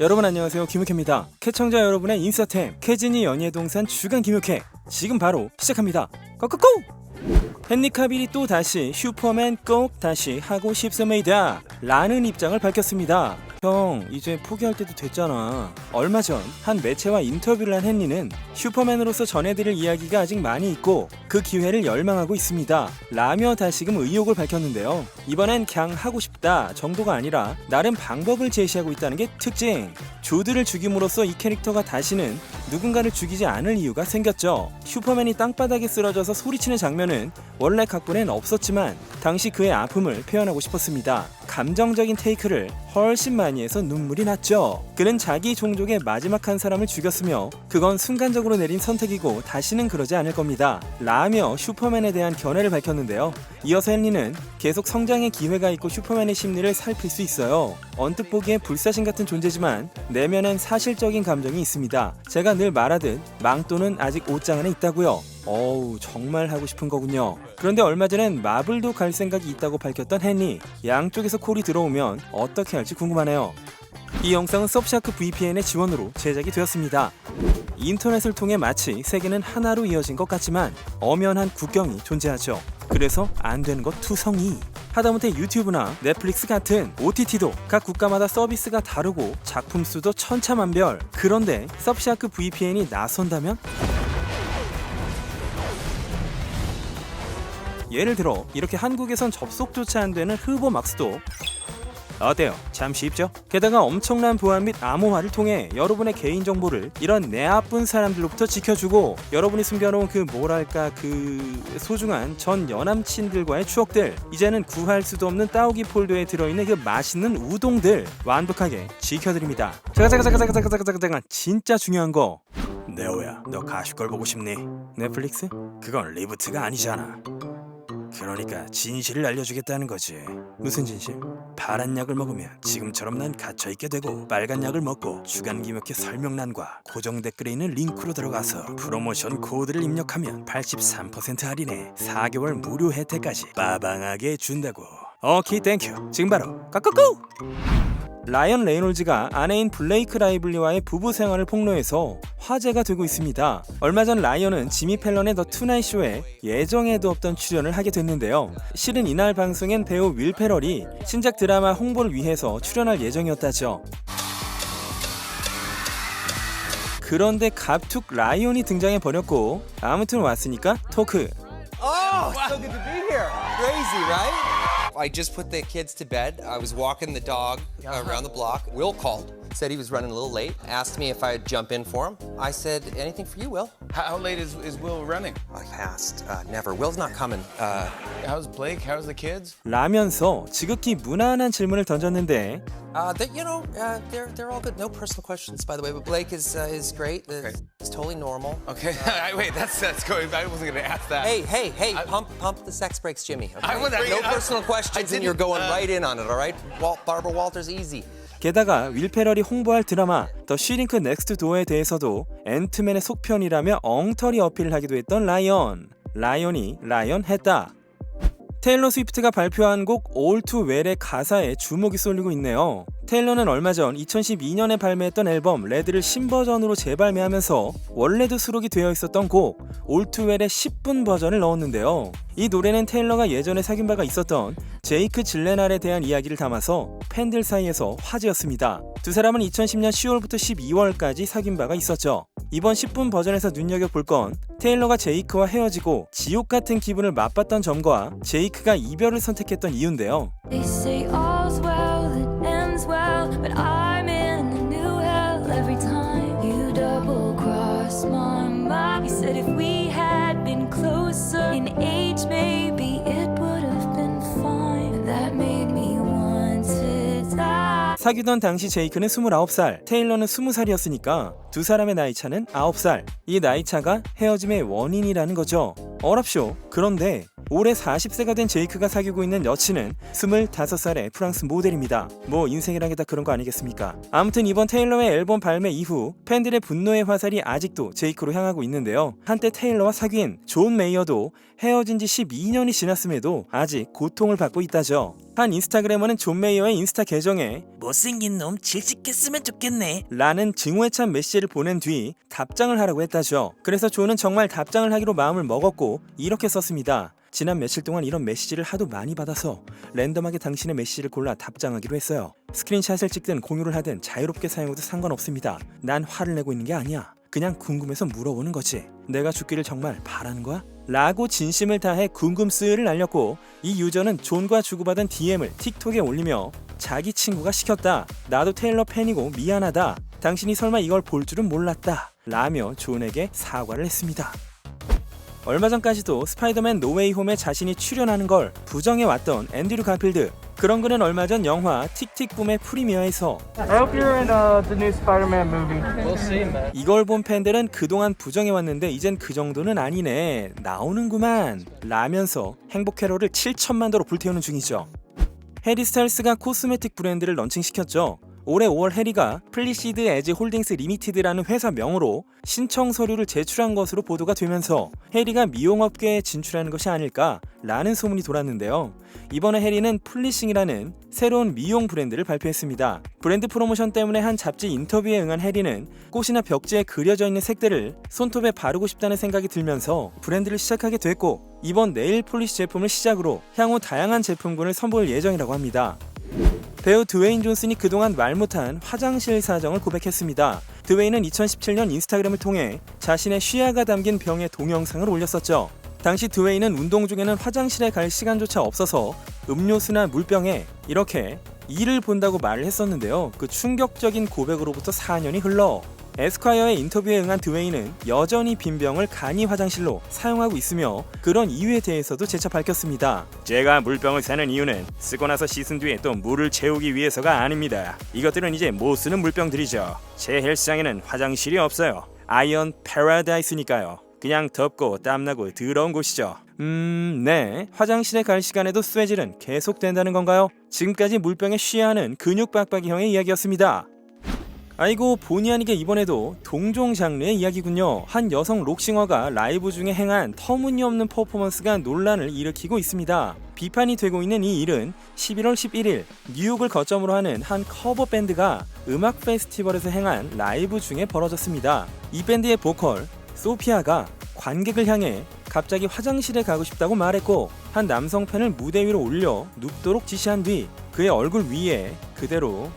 여러분 안녕하세요, 김우캐입니다. 캐청자 여러분의 인싸템 캐즈니 연예 동산 주간 김우캐 지금 바로 시작합니다. 고고고! 헨리 카빌이 또 다시 슈퍼맨 꼭 다시 하고 싶습니다 라는 입장을 밝혔습니다. 형, 이제 포기할 때도 됐잖아. 얼마 전 한 매체와 인터뷰를 한 헨리는 슈퍼맨으로서 전해드릴 이야기가 아직 많이 있고 그 기회를 열망하고 있습니다 라며 다시금 의욕을 밝혔는데요. 이번엔 그냥 하고 싶다 정도가 아니라 나름 방법을 제시하고 있다는 게 특징. 조드를 죽임으로써 이 캐릭터가 다시는 누군가를 죽이지 않을 이유가 생겼죠. 슈퍼맨이 땅바닥에 쓰러져서 소리치는 장면은 원래 각본엔 없었지만 당시 그의 아픔을 표현하고 싶었습니다. 감정적인 테이크를 훨씬 많이 해서 눈물이 났죠. 그는 자기 종족의 마지막 한 사람을 죽였으며 그건 순간적으로 내린 선택이고 다시는 그러지 않을 겁니다 라며 슈퍼맨에 대한 견해를 밝혔는데요. 이어서 헨리는 계속 성장의 기회가 있고 슈퍼맨의 심리를 살필 수 있어요. 언뜻 보기에 불사신 같은 존재지만 내면엔 사실적인 감정이 있습니다. 제가 늘 말하듯 망토는 아직 옷장 안에 있다고요. 어우, 정말 하고 싶은 거군요. 그런데 얼마 전엔 마블도 갈 생각이 있다고 밝혔던 헨리. 양쪽에서 콜이 들어오면 어떻게 할지 궁금하네요. 이 영상은 서브샤크 VPN의 지원으로 제작이 되었습니다. 인터넷을 통해 마치 세계는 하나로 이어진 것 같지만 엄연한 국경이 존재하죠. 그래서 안 되는 것 투성이. 하다못해 유튜브나 넷플릭스 같은 OTT도 각 국가마다 서비스가 다르고 작품 수도 천차만별. 그런데 서브샤크 VPN이 나선다면? 예를 들어 이렇게 한국에선 접속조차 안 되는 흐보막스도 어때요? 참 쉽죠? 게다가 엄청난 보안 및 암호화를 통해 여러분의 개인정보를 이런 내아픈 사람들로부터 지켜주고 여러분이 숨겨놓은 그 소중한 전 여남친들과의 추억들, 이제는 구할 수도 없는 따오기 폴더에 들어있는 그 맛있는 우동들 완벽하게 지켜드립니다. 잠깐 진짜 중요한 거. 네오야, 너 가십걸 보고 싶니? 넷플릭스? 그건 리부트가 아니잖아. 그러니까 진실을 알려주겠다는 거지. 무슨 진실? 파란 약을 먹으면 지금처럼 난 갇혀있게 되고, 빨간 약을 먹고 주간 김우캐 설명란과 고정 댓글에 있는 링크로 들어가서 프로모션 코드를 입력하면 83% 할인에 4개월 무료 혜택까지 빠방하게 준다고. 오케이, 땡큐. 지금 바로 까까꾸! 라이언 레이놀즈가 아내인 블레이크 라이블리와의 부부 생활을 폭로해서 화제가 되고 있습니다. 얼마 전 라이언은 지미 펠런의 더 투나잇 쇼에 예정에도 없던 출연을 하게 됐는데요. 실은 이날 방송엔 배우 윌 페럴이 신작 드라마 홍보를 위해서 출연할 예정이었다죠. 그런데 갑툭 라이언이 등장해 버렸고, 아무튼 왔으니까 토크. Oh, so good to be here. Crazy, right? I just put the kids to bed. I was walking the dog around the block. Will called, said he was running a little late, asked me if I'd jump in for him. I said, anything for you, Will. How late is Will running? I passed. Never. Will's not coming. How's Blake? How's the kids? 라면서 지극히 무난한 질문을 던졌는데 They're all good. No personal questions, by the way. But Blake is great. It's totally normal. Okay. Wait, that's going. I wasn't gonna ask that. Hey! Pump the sex brakes, Jimmy. Okay? I wasn't- No I- personal questions, and you're going right in on it. All right? Barbara Walters, easy. 게다가 윌 페럴이 홍보할 드라마 더 슈링크 넥스트 도어에 대해서도 앤트맨의 속편이라며 엉터리 어필을 하기도 했던 라이언이 라이언했다. 테일러 스위프트가 발표한 곡 All Too Well의 가사에 주목이 쏠리고 있네요. 테일러는 얼마 전 2012년에 발매했던 앨범 레드를 신버전으로 재발매하면서 원래도 수록이 되어 있었던 곡 All Too Well의 10분 버전을 넣었는데요. 이 노래는 테일러가 예전에 사귄 바가 있었던 제이크 질레날에 대한 이야기를 담아서 팬들 사이에서 화제였습니다. 두 사람은 2010년 10월부터 12월까지 사귄 바가 있었죠. 이번 10분 버전에서 눈여겨볼 건 테일러가 제이크와 헤어지고 지옥 같은 기분을 맛봤던 점과 제이크가 이별을 선택했던 이유인데요. They say all's well that ends well, but I'm in a new hell every time you double cross my mind. You said if we had been closer in age, maybe it would have been fine. And that made me want to die. 사귀던 당시 제이크는 29살, 테일러는 20살이었으니까 두 사람의 나이 차는 9살. 이 나이 차가 헤어짐의 원인이라는 거죠. 어랍쇼. 그런데 올해 40세가 된 제이크가 사귀고 있는 여친은 25살의 프랑스 모델입니다. 뭐 인생이란 게 다 그런 거 아니겠습니까? 아무튼 이번 테일러의 앨범 발매 이후 팬들의 분노의 화살이 아직도 제이크로 향하고 있는데요. 한때 테일러와 사귄 존 메이어도 헤어진 지 12년이 지났음에도 아직 고통을 받고 있다죠. 한 인스타그래머는 존 메이어의 인스타 계정에 못생긴 놈 질식했으면 좋겠네. 라는 증오에 찬 메시지를 보낸 뒤 답장을 하라고 했다죠. 그래서 존은 정말 답장을 하기로 마음을 먹었고 이렇게 썼습니다. 지난 며칠 동안 이런 메시지를 하도 많이 받아서 랜덤하게 당신의 메시지를 골라 답장하기로 했어요. 스크린샷을 찍든 공유를 하든 자유롭게 사용해도 상관없습니다. 난 화를 내고 있는 게 아니야. 그냥 궁금해서 물어보는 거지. 내가 죽기를 정말 바라는 거야? 라고 진심을 다해 궁금스를 날렸고 이 유저는 존과 주고받은 DM을 틱톡에 올리며 자기 친구가 시켰다. 나도 테일러 팬이고 미안하다. 당신이 설마 이걸 볼 줄은 몰랐다. 라며 존에게 사과를 했습니다. 얼마 전까지도 스파이더맨 노웨이 홈에 자신이 출연하는 걸 부정해왔던 앤드류 가필드. 그런 그는 얼마 전 영화 틱틱붐의 프리미어에서 I hope you're in the new Spider-Man movie. We'll see, man. 이걸 본 팬들은 그동안 부정해왔는데 이젠 그 정도는 아니네. 나오는구만. 라면서 행복 캐롤을 7천만 도로 불태우는 중이죠. 해리 스타일스가 코스메틱 브랜드를 런칭시켰죠. 올해 5월 해리가 플리시드 에즈 홀딩스 리미티드라는 회사 명으로 신청 서류를 제출한 것으로 보도가 되면서 해리가 미용업계에 진출하는 것이 아닐까라는 소문이 돌았는데요. 이번에 해리는 플리싱이라는 새로운 미용 브랜드를 발표했습니다. 브랜드 프로모션 때문에 한 잡지 인터뷰에 응한 해리는 꽃이나 벽지에 그려져 있는 색들을 손톱에 바르고 싶다는 생각이 들면서 브랜드를 시작하게 됐고 이번 네일 폴리시 제품을 시작으로 향후 다양한 제품군을 선보일 예정이라고 합니다. 배우 드웨인 존슨이 그동안 말 못한 화장실 사정을 고백했습니다. 드웨인은 2017년 인스타그램을 통해 자신의 쉬야가 담긴 병의 동영상을 올렸었죠. 당시 드웨인은 운동 중에는 화장실에 갈 시간조차 없어서 음료수나 물병에 이렇게 이를 본다고 말을 했었는데요. 그 충격적인 고백으로부터 4년이 흘러 에스콰이어의 인터뷰에 응한 드웨인은 여전히 빈 병을 간이 화장실로 사용하고 있으며 그런 이유에 대해서도 재차 밝혔습니다. 제가 물병을 사는 이유는 쓰고 나서 씻은 뒤에 또 물을 채우기 위해서가 아닙니다. 이것들은 이제 못 쓰는 물병들이죠. 제 헬스장에는 화장실이 없어요. 아이언 패러다이스니까요. 그냥 덥고 땀나고 더러운 곳이죠. 네. 화장실에 갈 시간에도 스웨질은 계속된다는 건가요? 지금까지 물병에 쉬야하는 근육 빡빡이 형의 이야기였습니다. 아이고 본의 아니게 이번에도 동종 장르의 이야기군요. 한 여성 록싱어가 라이브 중에 행한 터무니없는 퍼포먼스가 논란을 일으키고 있습니다. 비판이 되고 있는 이 일은 11월 11일 뉴욕을 거점으로 하는 한 커버 밴드가 음악 페스티벌에서 행한 라이브 중에 벌어졌습니다. 이 밴드의 보컬 소피아가 관객을 향해 갑자기 화장실에 가고 싶다고 말했고 한 남성 팬을 무대 위로 올려 눕도록 지시한 뒤 그의 얼굴 위에 그대로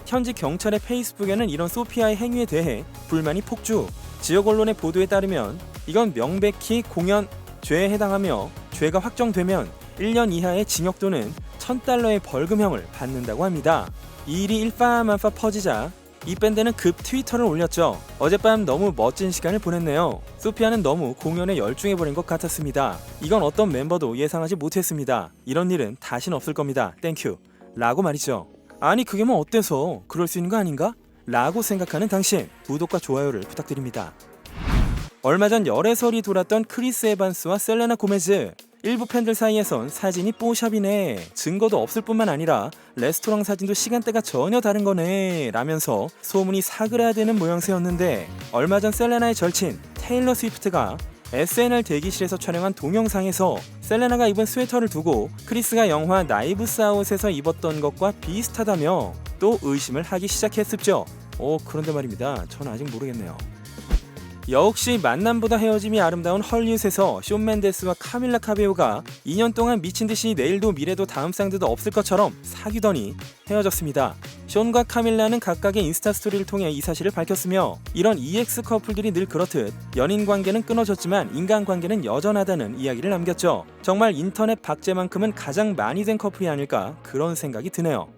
현지 경찰의 페이스북에는 이런 소피아의 행위에 대해 불만이 폭주. 지역 언론의 보도에 따르면 이건 명백히 공연 죄에 해당하며 죄가 확정되면 1년 이하의 징역 또는 $1,000의 벌금형을 받는다고 합니다. 이 일이 일파만파 퍼지자 이 밴드는 급 트위터를 올렸죠. 어젯밤 너무 멋진 시간을 보냈네요. 소피아는 너무 공연에 열중해버린 것 같았습니다. 이건 어떤 멤버도 예상하지 못했습니다. 이런 일은 다시는 없을 겁니다. 땡큐. 라고 말이죠. 아니 그게 뭐 어때서 그럴 수 있는 거 아닌가? 라고 생각하는 당신 구독과 좋아요를 부탁드립니다. 얼마 전 열애설이 돌았던 크리스 에반스와 셀레나 고메즈. 일부 팬들 사이에선 사진이 뽀샵이네, 증거도 없을 뿐만 아니라 레스토랑 사진도 시간대가 전혀 다른 거네 라면서 소문이 사그라드는 모양새였는데 얼마 전 셀레나의 절친 테일러 스위프트가 SNL 대기실에서 촬영한 동영상에서 셀레나가 입은 스웨터를 두고 크리스가 영화 나이브스 아웃에서 입었던 것과 비슷하다며 또 의심을 하기 시작했습죠. 그런데 말입니다. 전 아직 모르겠네요. 역시 만남보다 헤어짐이 아름다운 헐리우드에서 숀 맨데스와 카밀라 카베오가 2년 동안 미친듯이 내일도 미래도 다음 쌍들도 없을 것처럼 사귀더니 헤어졌습니다. 숀과 카밀라는 각각의 인스타 스토리를 통해 이 사실을 밝혔으며 이런 EX 커플들이 늘 그렇듯 연인 관계는 끊어졌지만 인간 관계는 여전하다는 이야기를 남겼죠. 정말 인터넷 박제만큼은 가장 많이 된 커플이 아닐까 그런 생각이 드네요.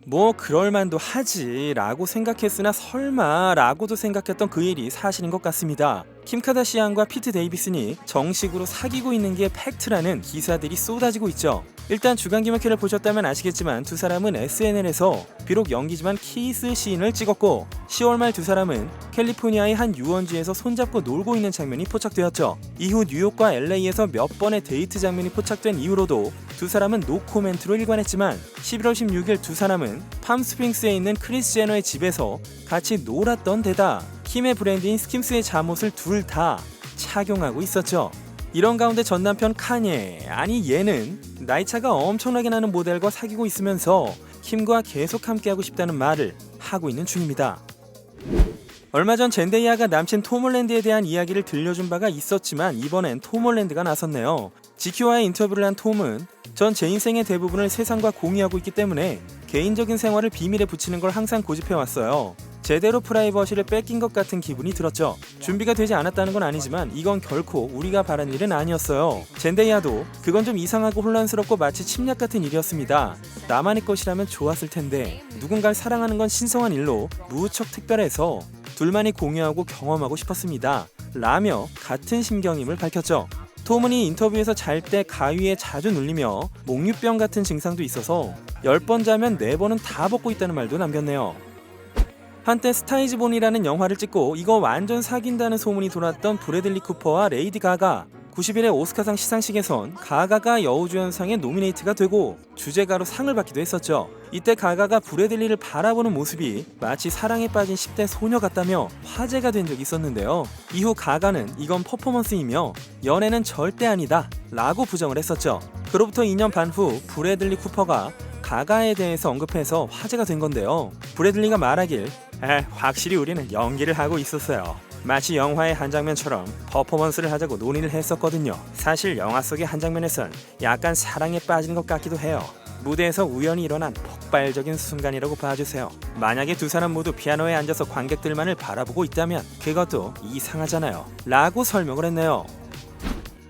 뭐 그럴만도 하지 라고 생각했으나 설마 라고도 생각했던 그 일이 사실인 것 같습니다. 킴 카다시안과 피트 데이비슨이 정식으로 사귀고 있는 게 팩트라는 기사들이 쏟아지고 있죠. 일단 주간 기념회를 보셨다면 아시겠지만 두 사람은 SNL에서 비록 연기지만 키스 씬을 찍었고 10월 말 두 사람은 캘리포니아의 한 유원지에서 손잡고 놀고 있는 장면이 포착되었죠. 이후 뉴욕과 LA에서 몇 번의 데이트 장면이 포착된 이후로도 두 사람은 노코멘트로 일관했지만 11월 16일 두 사람은 팜스프링스에 있는 크리스 제너의 집에서 같이 놀았던 데다 킴의 브랜드인 스킴스의 잠옷을 둘 다 착용하고 있었죠. 이런 가운데 전 남편 카니에, 아니 얘는 나이차가 엄청나게 나는 모델과 사귀고 있으면서 킴과 계속 함께하고 싶다는 말을 하고 있는 중입니다. 얼마 전 젠데이아가 남친 톰 홀랜드에 대한 이야기를 들려준 바가 있었지만 이번엔 톰 홀랜드가 나섰네요. GQ와의 인터뷰를 한 톰은 전 제 인생의 대부분을 세상과 공유하고 있기 때문에 개인적인 생활을 비밀에 붙이는 걸 항상 고집해왔어요. 제대로 프라이버시를 뺏긴 것 같은 기분이 들었죠. 준비가 되지 않았다는 건 아니지만 이건 결코 우리가 바란 일은 아니었어요. 젠데이아도 그건 좀 이상하고 혼란스럽고 마치 침략 같은 일이었습니다. 나만의 것이라면 좋았을 텐데 누군가를 사랑하는 건 신성한 일로 무척 특별해서 둘만이 공유하고 경험하고 싶었습니다. 라며 같은 심경임을 밝혔죠. 톰은 이 인터뷰에서 잘 때 가위에 자주 눌리며 목유병 같은 증상도 있어서 10번 자면 4번은 다 벗고 있다는 말도 남겼네요. 한때 스타이즈본이라는 영화를 찍고 이거 완전 사귄다는 소문이 돌았던 브래들리 쿠퍼와 레이디 가가 90일의 오스카상 시상식에선 가가가 여우주연상에 노미네이트가 되고 주제가로 상을 받기도 했었죠. 이때 가가가 브래들리를 바라보는 모습이 마치 사랑에 빠진 10대 소녀 같다며 화제가 된 적이 있었는데요. 이후 가가는 이건 퍼포먼스이며 연애는 절대 아니다 라고 부정을 했었죠. 그로부터 2년 반 후 브래들리 쿠퍼가 가가에 대해서 언급해서 화제가 된 건데요. 브래들리가 말하길 확실히 우리는 연기를 하고 있었어요. 마치 영화의 한 장면처럼 퍼포먼스를 하자고 논의를 했었거든요. 사실 영화 속의 한 장면에선 약간 사랑에 빠진 것 같기도 해요. 무대에서 우연히 일어난 폭발적인 순간이라고 봐주세요. 만약에 두 사람 모두 피아노에 앉아서 관객들만을 바라보고 있다면 그것도 이상하잖아요 라고 설명을 했네요.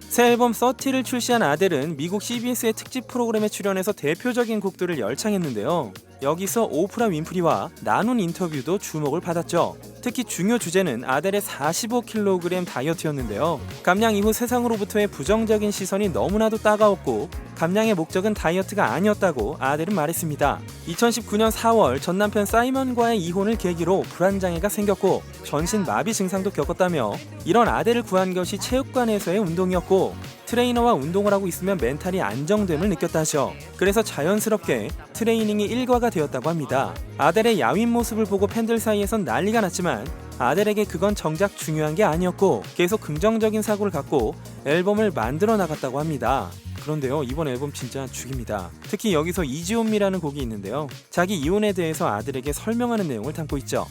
새 앨범 30를 출시한 아델은 미국 CBS의 특집 프로그램에 출연해서 대표적인 곡들을 열창했는데요. 여기서 오프라 윈프리와 나눈 인터뷰도 주목을 받았죠. 특히 중요 주제는 아델의 45kg 다이어트였는데요. 감량 이후 세상으로부터의 부정적인 시선이 너무나도 따가웠고 감량의 목적은 다이어트가 아니었다고 아델은 말했습니다. 2019년 4월 전 남편 사이먼과의 이혼을 계기로 불안장애가 생겼고 전신 마비 증상도 겪었다며 이런 아델을 구한 것이 체육관에서의 운동이었고 트레이너와 운동을 하고 있으면 멘탈이 안정됨을 느꼈다죠. 그래서 자연스럽게 트레이닝이 일과가 되었다고 합니다. 아델의 야윈 모습을 보고 팬들 사이에선 난리가 났지만 아델에게 그건 정작 중요한 게 아니었고 계속 긍정적인 사고를 갖고 앨범을 만들어 나갔다고 합니다. 그런데요, 이번 앨범 진짜 죽입니다. 특히 여기서 이지 온 미라는 곡이 있는데요. 자기 이혼에 대해서 아들에게 설명하는 내용을 담고 있죠.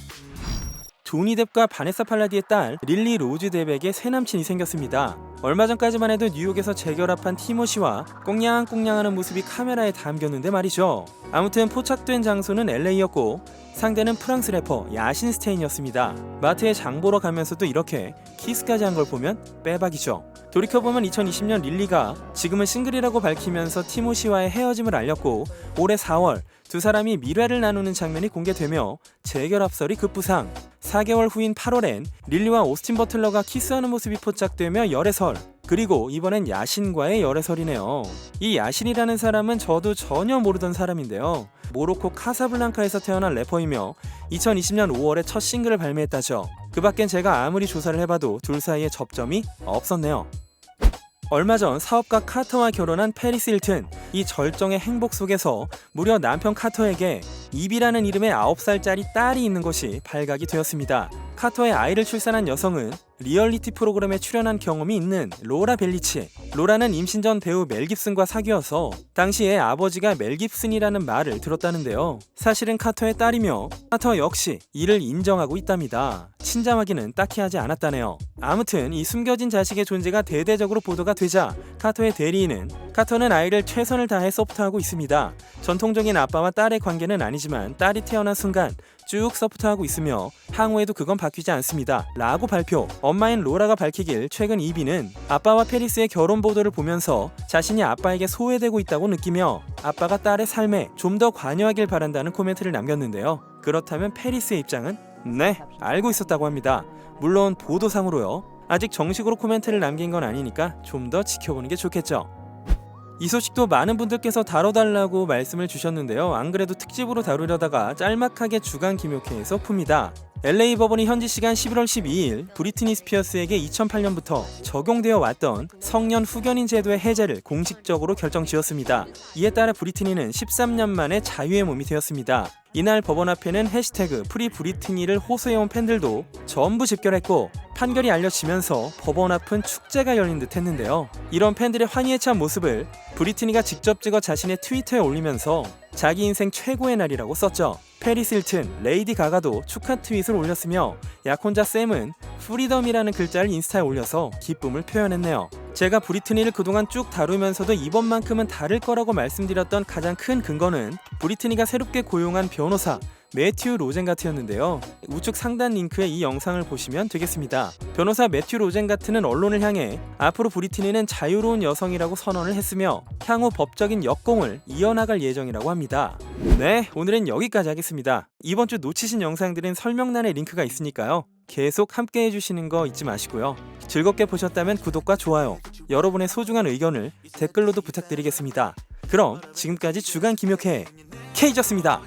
조니 뎁과 바네사 팔라디의 딸 릴리 로즈 뎁에게 새 남친이 생겼습니다. 얼마 전까지만 해도 뉴욕에서 재결합한 티모시와 꽁냥꽁냥하는 모습이 카메라에 담겼는데 말이죠. 아무튼 포착된 장소는 LA였고 상대는 프랑스 래퍼 야신 스테인이었습니다. 마트에 장 보러 가면서도 이렇게 키스까지 한 걸 보면 빼박이죠. 돌이켜보면 2020년 릴리가 지금은 싱글이라고 밝히면서 티모시와의 헤어짐을 알렸고 올해 4월 두 사람이 밀회를 나누는 장면이 공개되며 재결합설이 급부상. 4개월 후인 8월엔 릴리와 오스틴 버틀러가 키스하는 모습이 포착되며 열애설. 그리고 이번엔 야신과의 열애설이네요. 이 야신이라는 사람은 저도 전혀 모르던 사람인데요. 모로코 카사블랑카에서 태어난 래퍼이며 2020년 5월에 첫 싱글을 발매했다죠. 그 밖엔 제가 아무리 조사를 해봐도 둘 사이에 접점이 없었네요. 얼마 전 사업가 카터와 결혼한 패리스 힐튼. 이 절정의 행복 속에서 무려 남편 카터에게 이비라는 이름의 9살짜리 딸이 있는 것이 발각이 되었습니다. 카터의 아이를 출산한 여성은 리얼리티 프로그램에 출연한 경험이 있는 로라 벨리치. 로라는 임신 전 배우 멜 깁슨과 사귀어서 당시에 아버지가 멜 깁슨이라는 말을 들었다는데요. 사실은 카터의 딸이며 카터 역시 이를 인정하고 있답니다. 친자하기는 딱히 하지 않았다네요. 아무튼 이 숨겨진 자식의 존재가 대대적으로 보도가 되자 카터의 대리인은 카터는 아이를 최선을 다해 서포트하고 있습니다. 전통적인 아빠와 딸의 관계는 아니지만 딸이 태어난 순간 쭉 서포트하고 있으며 향후에도 그건 바뀌지 않습니다 라고 발표. 엄마인 로라가 밝히길 최근 이비는 아빠와 페리스의 결혼 보도를 보면서 자신이 아빠에게 소외되고 있다고 느끼며 아빠가 딸의 삶에 좀 더 관여하길 바란다는 코멘트를 남겼는데요. 그렇다면 페리스의 입장은? 네, 알고 있었다고 합니다. 물론 보도상으로요. 아직 정식으로 코멘트를 남긴 건 아니니까 좀 더 지켜보는 게 좋겠죠. 이 소식도 많은 분들께서 다뤄달라고 말씀을 주셨는데요. 안 그래도 특집으로 다루려다가 짤막하게 주간 김효케에서 풉니다. LA 법원이 현지 시간 11월 12일 브리트니 스피어스에게 2008년부터 적용되어 왔던 성년 후견인 제도의 해제를 공식적으로 결정지었습니다. 이에 따라 브리트니는 13년 만에 자유의 몸이 되었습니다. 이날 법원 앞에는 해시태그 프리브리트니를 호소해온 팬들도 전부 집결했고 판결이 알려지면서 법원 앞은 축제가 열린 듯 했는데요. 이런 팬들의 환희에 찬 모습을 브리트니가 직접 찍어 자신의 트위터에 올리면서 자기 인생 최고의 날이라고 썼죠. 페리스 힐튼, 레이디 가가도 축하 트윗을 올렸으며 약혼자 샘은 프리덤이라는 글자를 인스타에 올려서 기쁨을 표현했네요. 제가 브리트니를 그동안 쭉 다루면서도 이번만큼은 다를 거라고 말씀드렸던 가장 큰 근거는 브리트니가 새롭게 고용한 변호사 매튜 로젠가트였는데요. 우측 상단 링크에 이 영상을 보시면 되겠습니다. 변호사 매튜 로젠가트는 언론을 향해 앞으로 브리트니는 자유로운 여성이라고 선언을 했으며 향후 법적인 역공을 이어나갈 예정이라고 합니다. 네, 오늘은 여기까지 하겠습니다. 이번 주 놓치신 영상들은 설명란에 링크가 있으니까요. 계속 함께 해주시는 거 잊지 마시고요. 즐겁게 보셨다면 구독과 좋아요, 여러분의 소중한 의견을 댓글로도 부탁드리겠습니다. 그럼 지금까지 주간 김효케 K였습니다.